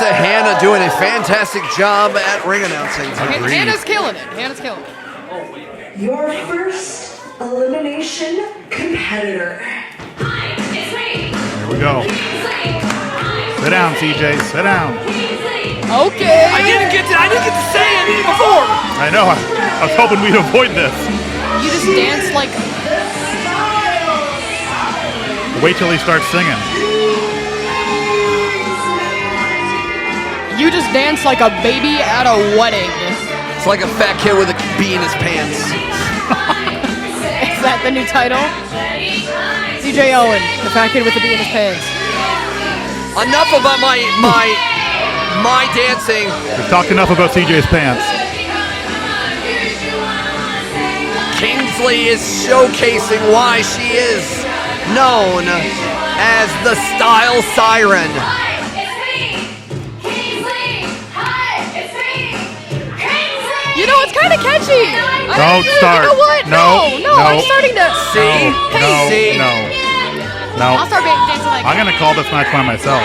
to Hannah doing a fantastic job at ring announcing. Hannah's killing it. Your first elimination competitor. Here we go. Sit down, CJ. Sit down. Okay. I didn't get to say anything before. I know. I was hoping we'd avoid this. You just dance like... Wait till he starts singing. You just dance like a baby at a wedding. It's like a fat kid with a bee in his pants. Is that the new title? CJ Owen, the fat kid with the bee in his pants. Enough about my dancing. We've talked enough about CJ's pants. Kingsley is showcasing why she is known as the Style Siren. You know, it's kind of catchy. Don't start. You know what? No, I'm starting to... See? No. I'll start dancing like... I'm going to call this match by myself.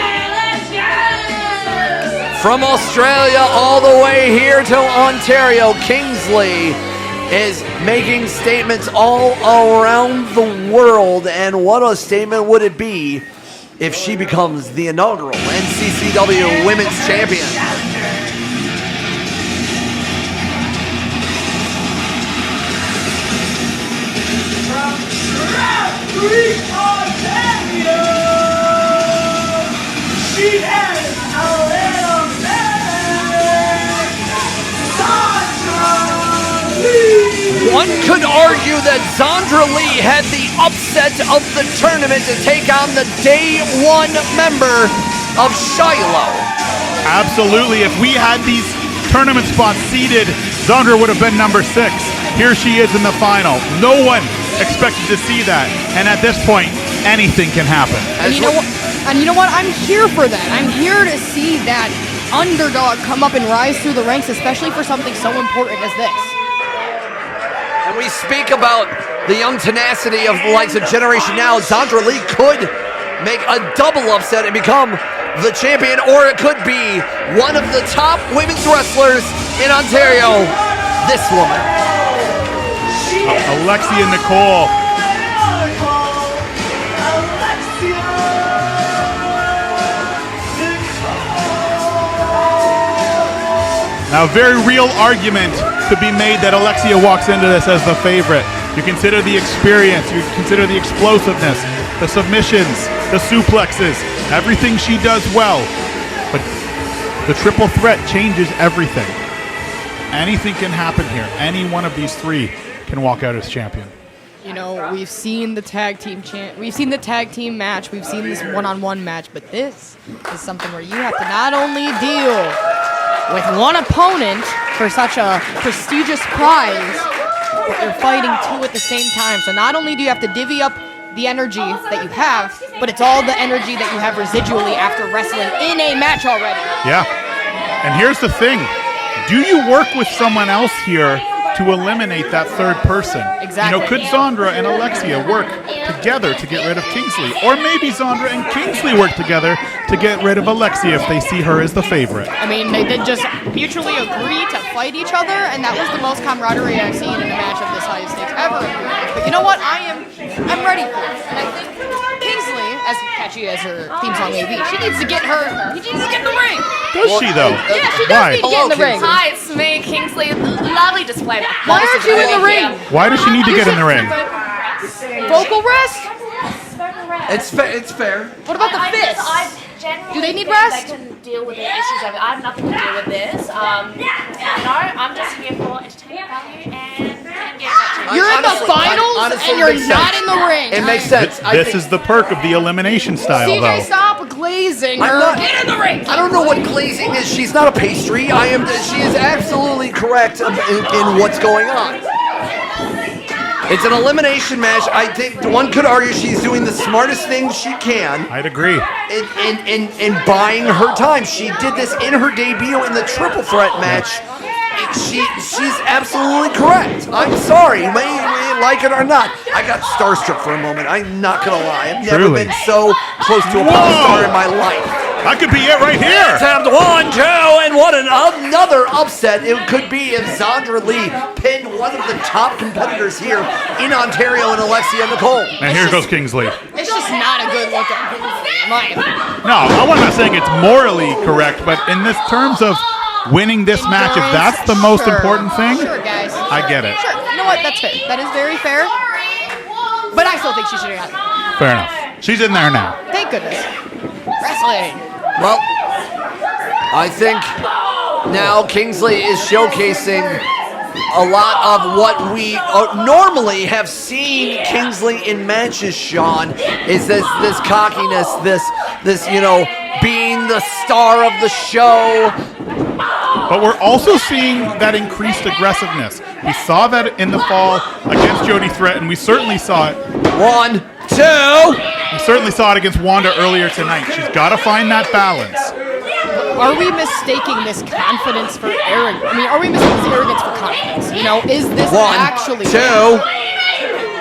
From Australia all the way here to Ontario, Kingsley is making statements all around the world. And what a statement would it be if she becomes the inaugural NCCW Women's Champion? She is Zandre Lee. One could argue that Zondra Lee had the upset of the tournament to take on the day one member of Shiloh. Absolutely. If we had these tournament spots seeded, Zondra would have been number 6. Here she is in the final. No one expected to see that. And at this point, anything can happen. And you know what? I'm here for that. I'm here to see that underdog come up and rise through the ranks, especially for something so important as this. And we speak about the young tenacity of the likes of Generation Now. Zandre Lee could make a double upset and become the champion, or it could be one of the top women's wrestlers in Ontario, this woman. Alexia Nicole. Now, a very real argument could be made that Alexia walks into this as the favorite. You consider the experience, you consider the explosiveness, the submissions, the suplexes, everything she does well. But the triple threat changes everything. Anything can happen here. Any one of these three can walk out as champion. You know, we've seen the tag team match, we've seen this one-on-one match, but this is something where you have to not only deal with one opponent for such a prestigious prize, but you're fighting two at the same time. So not only do you have to divvy up the energy that you have, but it's all the energy that you have residually after wrestling in a match already. Yeah. And here's the thing. Do you work with someone else here to eliminate that third person? Exactly. You know, could Zondra and Alexia work together to get rid of Kingsley? Or maybe Zondra and Kingsley work together to get rid of Alexia if they see her as the favorite. I mean, they did just mutually agree to fight each other, and that was the most camaraderie I've seen in a match of this high stakes ever. But you know what? I'm ready for it. And I think Kingsley, as catchy as her theme song may be, she needs to get in the ring. Does she, though? Yeah, she does need to get in the ring. Hi, it's me, Kingsley. Lovely display. Why aren't you in the ring? Why does she need to get in the ring? Vocal rest? It's fair. What about the fist? Do they need rest? They can deal with their issues of it. I have nothing to do with this. No, I'm just here for entertainment value and getting that. You're in the finals and you're not in the ring. It makes sense. This is the perk of the elimination style, CJ, though. stop glazing I'm her. not- Get in the ring. I don't know what glazing is. She's not a pastry. She is absolutely correct in what's going on. It's an elimination match. I think one could argue she's doing the smartest thing she can I'd agree. in buying her time. She did this in her debut in the triple threat match. She's absolutely correct. I'm sorry, you may like it or not. I got starstruck for a moment. I'm not gonna lie. I've never Truly. been so close to a pop star in my life. That could be it right here. Time to 1, 2, and what another upset it could be if Zandre Lee pinned one of the top competitors here in Ontario and Alexia Nicole. And here goes Kingsley. It's just not a good look at Kingsley, in my opinion. No, I'm not saying it's morally correct, but in this terms of winning this match, if that's the most important thing, Sure, guys. I get it. Sure. You know what? That's fair. That is very fair. But I still think she should have gotten it. Fair enough. She's in there now. Thank goodness. Wrestling. Well, I think now Kingsley is showcasing a lot of what we normally have seen Kingsley in matches, Sean, is this cockiness, this being the star of the show. But we're also seeing that increased aggressiveness. We saw that in the fall against Jody Threat, and we certainly saw it. 1, 2. We certainly saw it against Wanda earlier tonight. She's got to find that balance. Are we mistaking this confidence for arrogance? I mean, are we mistaking this arrogance for confidence? Is this 1, actually 2.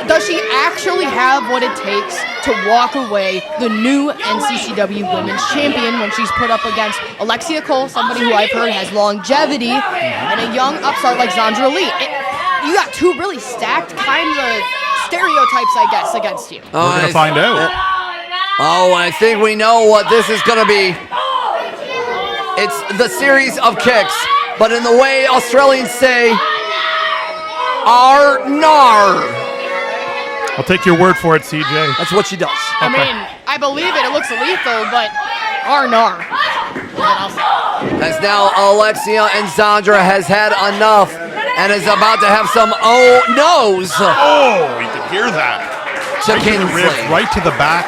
Does she actually have what it takes to walk away the new NCCW Women's Champion when she's put up against Alexia Cole, somebody who I've heard has longevity, and a young upstart like Zondra Lee? You got two really stacked kinds of stereotypes, I guess, against you. We're going to find out. Oh, I think we know what this is going to be. It's the series of kicks, but in the way Australians say, "Arnar." I'll take your word for it, CJ. That's what she does. I mean, I believe it. It looks lethal, but Arnar. As now Alexia and Zondra has had enough and is about to have some oh no's Oh, you can hear that. to Right to the ribs, Kingsley. right to the back.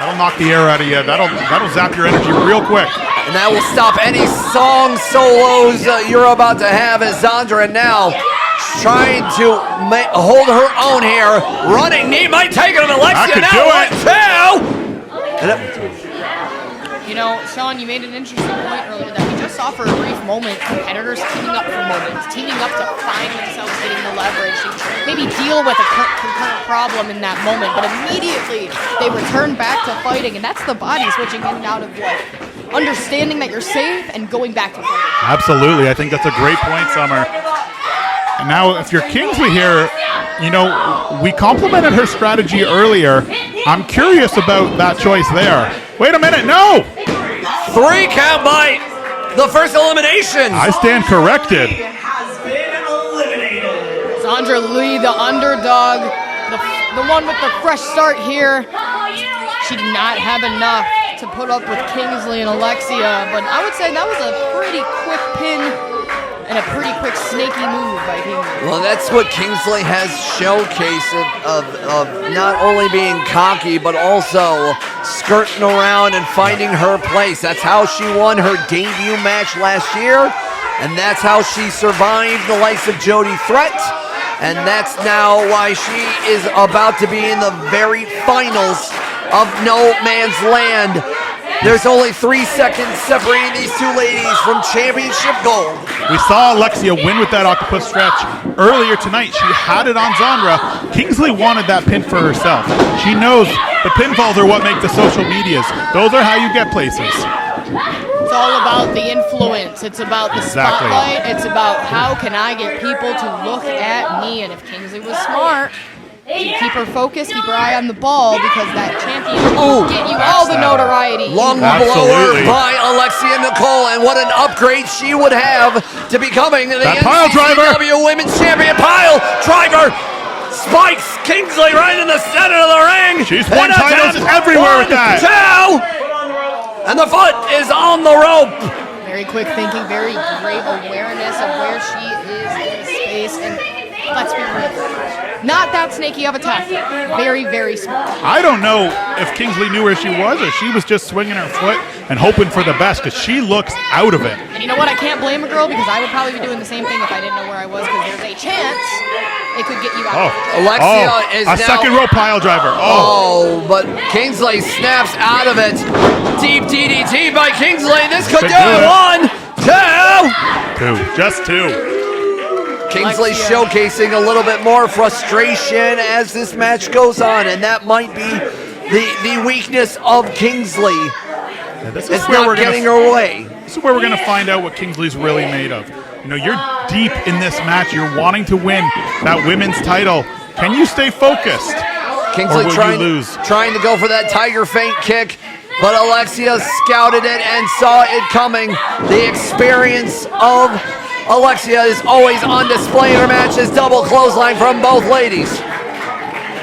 That'll knock the air out of you. That'll zap your energy real quick. And that will stop any song solos you're about to have as Zondra now trying to hold her own here. Running knee might take it on Alexia That could now. do it. 1, 2. Sean, you made an interesting point earlier that we just saw for a brief moment competitors teaming up for moments, teaming up to find themselves getting the leverage, to maybe deal with a concurrent problem in that moment, but immediately they return back to fighting, and that's the body switching in and out of what? Understanding that you're safe and going back to fighting. Absolutely. I think that's a great point, Summer. And now, if you're Kingsley here, we complimented her strategy earlier. I'm curious about that choice there. Wait a minute, no! 3 count by the first elimination. I stand corrected. Has been eliminated. Zondra Lee, the underdog, the one with the fresh start here. She did not have enough to put up with Kingsley and Alexia, but I would say that was a pretty quick pin and a pretty quick snaky move by Kingsley. Well, that's what Kingsley has showcased of not only being cocky, but also skirting around and finding her place. That's how she won her debut match last year, and that's how she survived the likes of Jody Threat, and that's now why she is about to be in the very finals of No Man's Land. There's only 3 seconds separating these two ladies from championship gold. We saw Alexia win with that octopus stretch earlier tonight. She had it on Zondra. Kingsley wanted that pin for herself. She knows the pinfalls are what make the social medias. Those are how you get places. It's all about the influence. It's about the Exactly. spotlight. It's about how can I get people to look at me. And if Kingsley was smart, she'd keep her focused, keep her eye on the ball, because that championship will get you all the notoriety. Long Absolutely. blower by Alexia Nicole, and what an upgrade she would have to becoming the That pile driver. NCCW Women's Champion. Pile driver spikes Kingsley right in the center of the ring. She's won And a titles tap. everywhere with that. 1, 2, and the foot is on the rope. Very quick thinking, very great awareness of where she is in space, and let's be real, not that snaky of a tactic. Very, very smart. I don't know if Kingsley knew where she was or she was just swinging her foot and hoping for the best, because she looks out of it. And you know what? I can't blame a girl, because I would probably be doing the same thing if I didn't know where I was, because there's a chance it could get you out. Alexia is a now second row pile driver. But Kingsley snaps out of it. Deep DDT by Kingsley. This could do Could do it. it. 1, 2. Just two. Kingsley Alexia. showcasing a little bit more frustration as this match goes on, and that might be the weakness of Kingsley. This is It's where not we're getting gonna, her way. This is where we're going to find out what Kingsley's really made of. You know, you're deep in this match. You're wanting to win that women's title. Can you stay focused? Kingsley or will you lose? trying to go for that tiger feint kick, but Alexia scouted it and saw it coming. The experience of Alexia is always on display in her matches. Double clothesline from both ladies.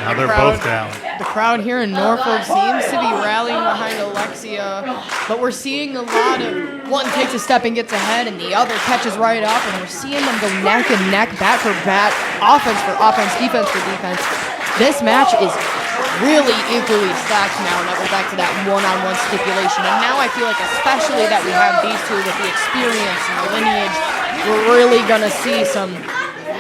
Now they're both down. The crowd here in Norfolk seems to be rallying behind Alexia, but we're seeing a lot of one takes a step and gets ahead, and the other catches right up, and we're seeing them go neck and neck, bat for bat, offense for offense, defense for defense. This match is really equally stacked now, that we're back to that one-on-one stipulation, and now I feel like especially that we have these two with the experience and the lineage, we're really going to see some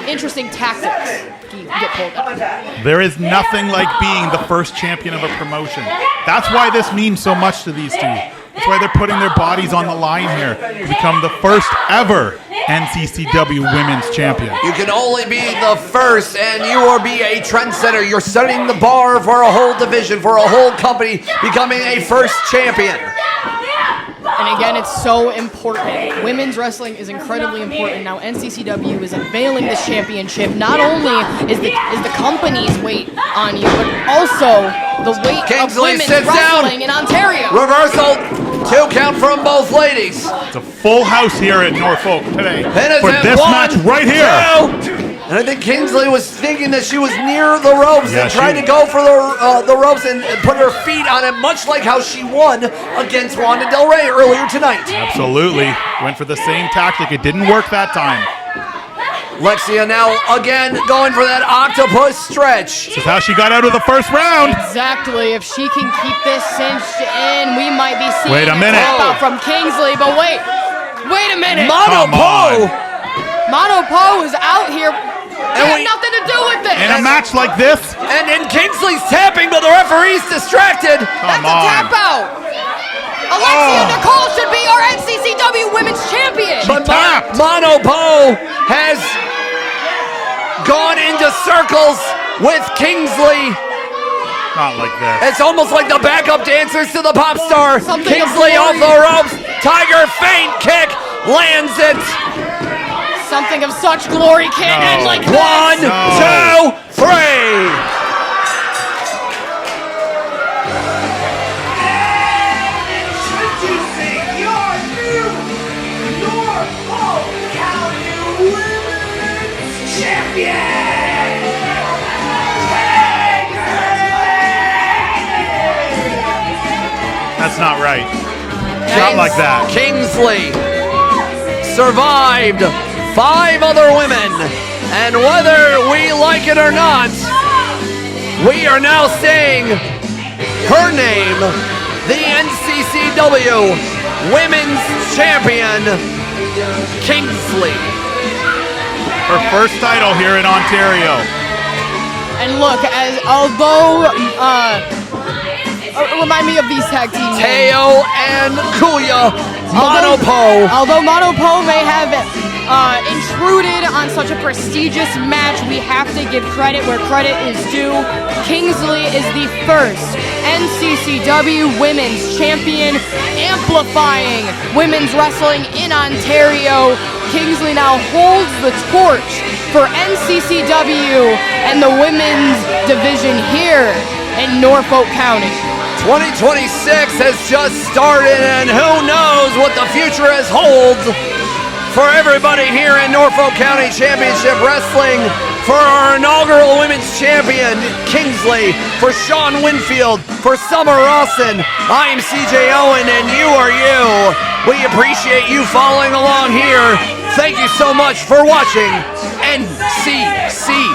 interesting tactics get pulled out. There is nothing like being the first champion of a promotion. That's why this means so much to these two. That's why they're putting their bodies on the line here to become the first ever NCCW Women's Champion. You can only be the first, and you will be a trendsetter. You're setting the bar for a whole division, for a whole company, becoming a first champion. And again, it's so important. Women's wrestling is incredibly important. Now NCCW is unveiling this championship. Not only is the company's weight on you, but also the weight Kingsley of women's sits wrestling down. in Ontario. Reversal, 2 count from both ladies. It's a full house here at Norfolk today Pin is for at this 1, match right here. 2. And I think Kingsley was thinking that she was near the ropes Yeah, and tried to go for the ropes and put her feet on it, much like how she won against Wanda Del Rey earlier tonight. Absolutely. Went for the same tactic. It didn't work that time. Alexia now again going for that octopus stretch. This is how she got out of the first round. Exactly. If she can keep this cinched in, we might be seeing Wait a minute. tap out from Kingsley. But wait a minute. Mono Come Poe. Mono Poe is out here. It had we- nothing to do with this. In a match like this, And Kingsley's tapping, but the referee's distracted. That's come a on. tap out. Alexia Nicole should be our NCCW Women's Champion. But tapped. Mono Poe has gone into circles with Kingsley. Not like this. It's almost like the backup dancers to the pop star. Something Kingsley of off the ropes. Tiger feint kick. Lands it. Something of such glory can't end like this. 1, No. 2, 3. Introducing your new Norfolk County Women's Champion, That's not right. Not like that. Kingsley survived 5 other women, and whether we like it or not, we are now saying her name, the NCCW Women's Champion, Kingsley. Her first title here in Ontario. And look, although remind me of these tag team names. Teo and Kuya, Mono Poe. Although Mono Poe may have intruded on such a prestigious match, we have to give credit where credit is due. Kingsley is the first NCCW Women's Champion, amplifying women's wrestling in Ontario. Kingsley now holds the torch for NCCW and the women's division here in Norfolk County. 2026 has just started, and who knows what the future has holds for everybody here in Norfolk County Championship Wrestling. For our inaugural women's champion, Kingsley, for Sean Winfield, for Summer Rawson, I am CJ Owen, and you are you. We appreciate you following along here. Thank you so much for watching NCCW.